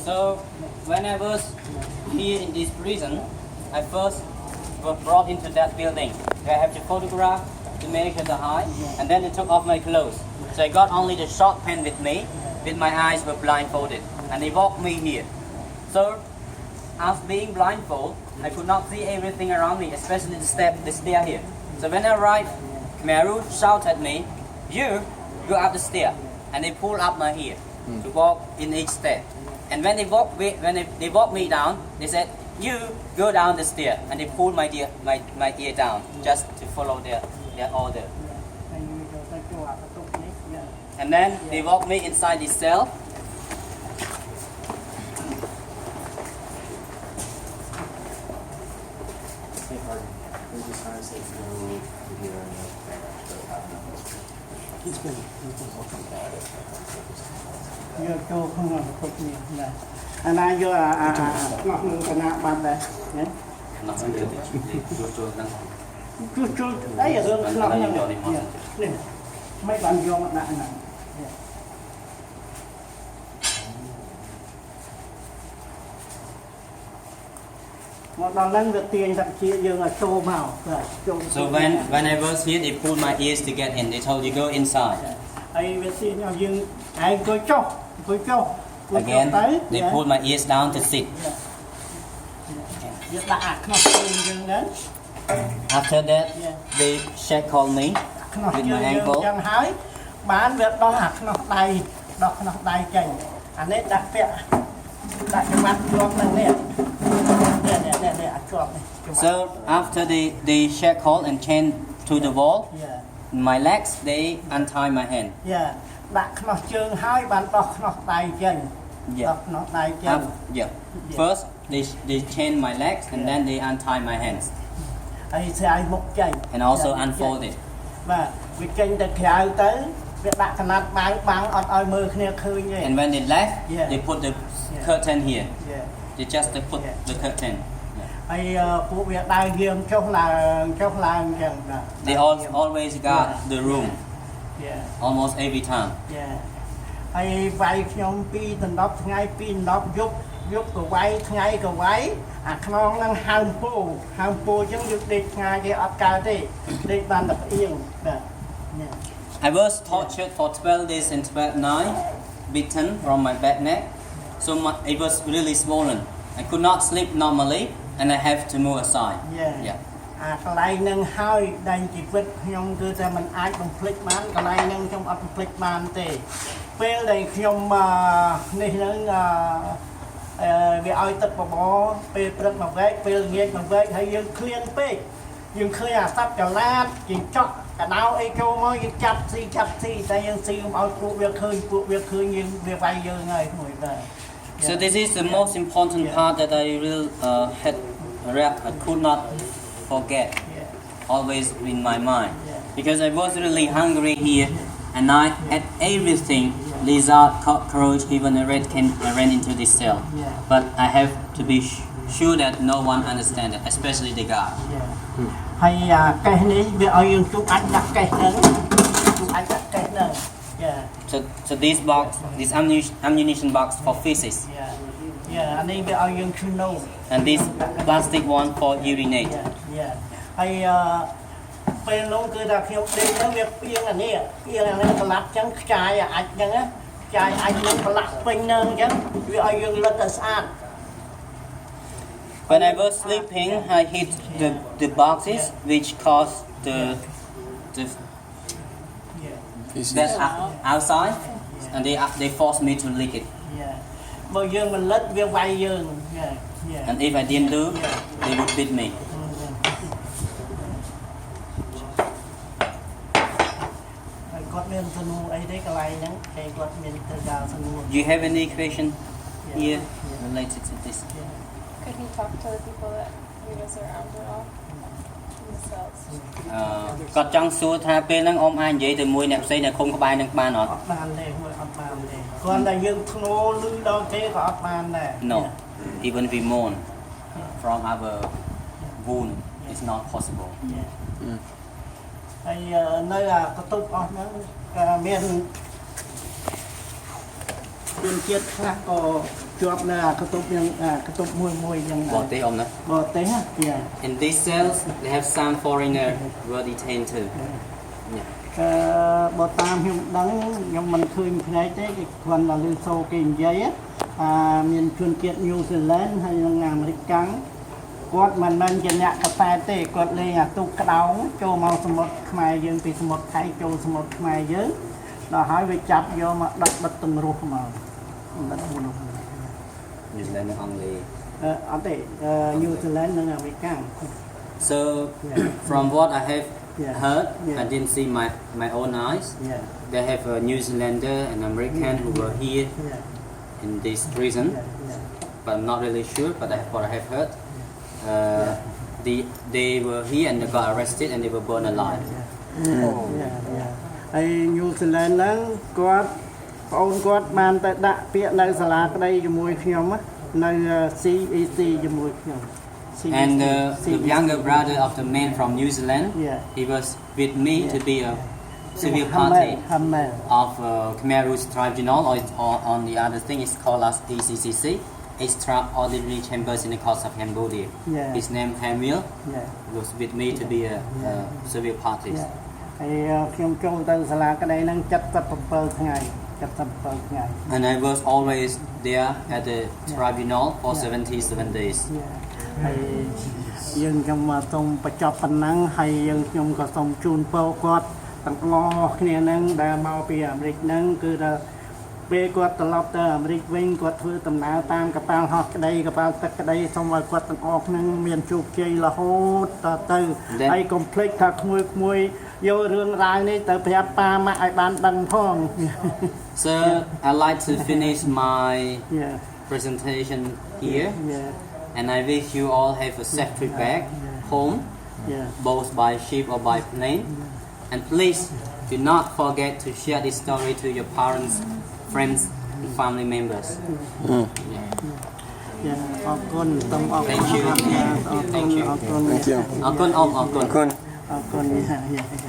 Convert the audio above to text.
So when I was here in this prison, I first was brought into that building. I have to photograph to make the hide, and then they took off my clothes. So I got only the short pen with me, with my eyes were blindfolded, and they walked me here. So after being blindfolded, I could not see everything around me, especially the stair here. So when I arrived, Meru shouted at me, "You go up the stair," and they pulled up my ear to walk in each step. And when they walked me down, they said, "You go down the stair," and they pulled my ear down just to follow their order. And then they walked me inside this cell. Anh ai vô ngọc cái nào bạn đây nhé chút đấy là dương ngọc này mấy bạn vô mặt nạ này một đòn lăn được tiền thậm chí dương là trâu màu. So when I was here, they pulled my ears to get in. They told you go inside. Ai biết xin nhau dương ai coi cho Again, they pulled my ears down to sit. After that, they shackled me with my ankle. Bán việc đó hạt nó đầy chành anh ấy đặt vẹn đặt cái mắt chuột này nè chuột này. So after they shackled and chained to the wall, my legs they untie my hand. Đặt nó chương hai bàn đọc nó đầy chành. First they chain my legs and then they untie my hands. And also unfold it. And when they left, they put the curtain here. They just put the curtain. They always guard the room. Almost every time. Ai vay nhóm pi tận đọc ngay pin đọc giúp của vay ngay của vay non năng hàng po chẳng được đi ngay cái áp cao đi ban tập yên. I was tortured for 12 days and 12 nights, beaten from my back neck, so it was really swollen. I could not sleep normally, and I have to move aside. Cái này nâng hai đây chỉ vứt nhóm cứ ra mình ai cũng flick man cái này nâng trong áp flick man thìពេលដែលខ្ញុំនេះនឹងវាឲ្យទឹកបបរពេលព្រឹកមកវែកពេលងាយមកវែកហើយយើងឃ្លានពេកយើងឃើញអាសត្វចលាតជិញ្ចក់កដៅអីចូលមកយើងចាប់ស៊ីតែយើងស៊ីកុំឲ្យពួកវាឃើញយើងវាវាយយើងហើយមួយដែរ So this is the most important part that I really I could not forget always in my mind because I was really hungry here and I ate everything. Lizard, cockroach, even a rat ran into this cell. But I have to be sure that no one understands it, especially the guard. So this ammunition box for physics. And this plastic one for urinate. ពេលនោះគឺថាខ្ញុំដេកហ្នឹងវាពីងអានេះប្រឡាក់ចឹងខ្ចាយអាចចឹងណាខ្ចាយអាចនឹងប្រឡាក់ពេញនឹងចឹងវាឲ្យយើងលឹកឲ្យស្អាត When I was sleeping, I hit the boxes which caused the that outside, and they forced me to lick it. បើយើងមិនលឹកវាវាយយើង And if I didn't do, they would beat me. Do you have any question here related to this? Could he talk to the people that he was around at all? In the cells? គាត់ចង់សួរថាពេលហ្នឹងអមអាចនិយាយទៅមួយអ្នកផ្សេងនៅឃុំក្បែរនឹងបានអត់ បានទេមួយអត់បានទេគាត់តែយើងធ្ងោលឺដល់ទេក៏អត់បានដែរ No, even we mourn from our wound it's not possible. ហើយនៅអាកតុបអស់ហ្នឹងមាន ជនជាតិខ្លះក៏ជាប់នៅអាកន្ទប់យ៉ាងកន្ទប់មួយយ៉ាង Bỏ tế ông đó. បរទេសណា In these cells, they have some foreigner were detained too. Yeah. បើតាមខ្ញុំដឹងខ្ញុំមិនឃើញផ្នែកទេគេគ្រាន់តែឮសូរគេនិយាយមានជនជាតិញូហ្សេឡង់ហើយនិងអាមេរិកកាំងគាត់មិនមែនជាអ្នកកសែតទេគាត់លេងអាទូកក្តោងចូលមកសមុទ្រខ្មែរយើងពីសមុទ្រថៃចូលសមុទ្រខ្មែរយើងដល់ហើយវាចាប់យកមកដឹកបិទទាំងរស់មកដឹកមនុស្ស New Zealand only. អត់ទេញូហ្សេឡង់និងអាមេរិកកាំង So, from what I have Yeah. heard, Yeah. I didn't see my own eyes. Yeah. They have a New Zealander and American who were here Yeah. in this prison, Yeah. but I'm not really sure. But what I have heard, they were here and they got arrested and they were burned alive. ហើយញូហ្សេឡង់ហ្នឹងគាត់បងអូនគាត់បានទៅដាក់ពាក្យនៅសាលាក្តីជាមួយខ្ញុំនៅ CEC ជាមួយខ្ញុំ And the younger brother of the man from New Zealand, Yeah. he was with me to be a civil party Hamel of Khmer Rouge Tribunal, or on the other thing is called as ECCC, Extraordinary Chambers in the Court of Cambodia. Yeah. His name Hamil Yeah. was with me to be a civil party. ហើយខ្ញុំចូលទៅសាលាក្តីហ្នឹង77ថ្ងៃ77ថ្ងៃ And I was always there at the tribunal for 77 days. ហើយយើងខ្ញុំមកសូមបញ្ចប់ប៉ុណ្ណឹងហើយខ្ញុំក៏សូមជូនពរគាត់ទាំងអស់គ្នាហ្នឹងដែលមកពីអាមេរិកហ្នឹងគឺថាពេលគាត់ត្រឡប់ទៅអាមេរិកវិញគាត់ធ្វើដំណើរតាមកប៉ាល់ហោះក្តីកប៉ាល់ទឹកក្តីសូមឲ្យគាត់ទាំងអស់ហ្នឹងមានជោគជ័យរហូតតទៅហើយកុំភ្លេចថាក្មួយយករឿងរ៉ាវនេះទៅប្រាប់ប៉ាម៉ាក់ឲ្យបានដឹងផង So I'd like to finish my Yeah. presentation here. Yeah. And I wish you all have a safe trip back home, Yeah. both by ship or by plane. And please do not forget to share this story to your parents, friends, and family members. Yeah. អរគុណសូមអរគុណ Thank you. អរគុណ Thank you. អរគុណ Thank you. Akun om akun. Kun. អរគុណ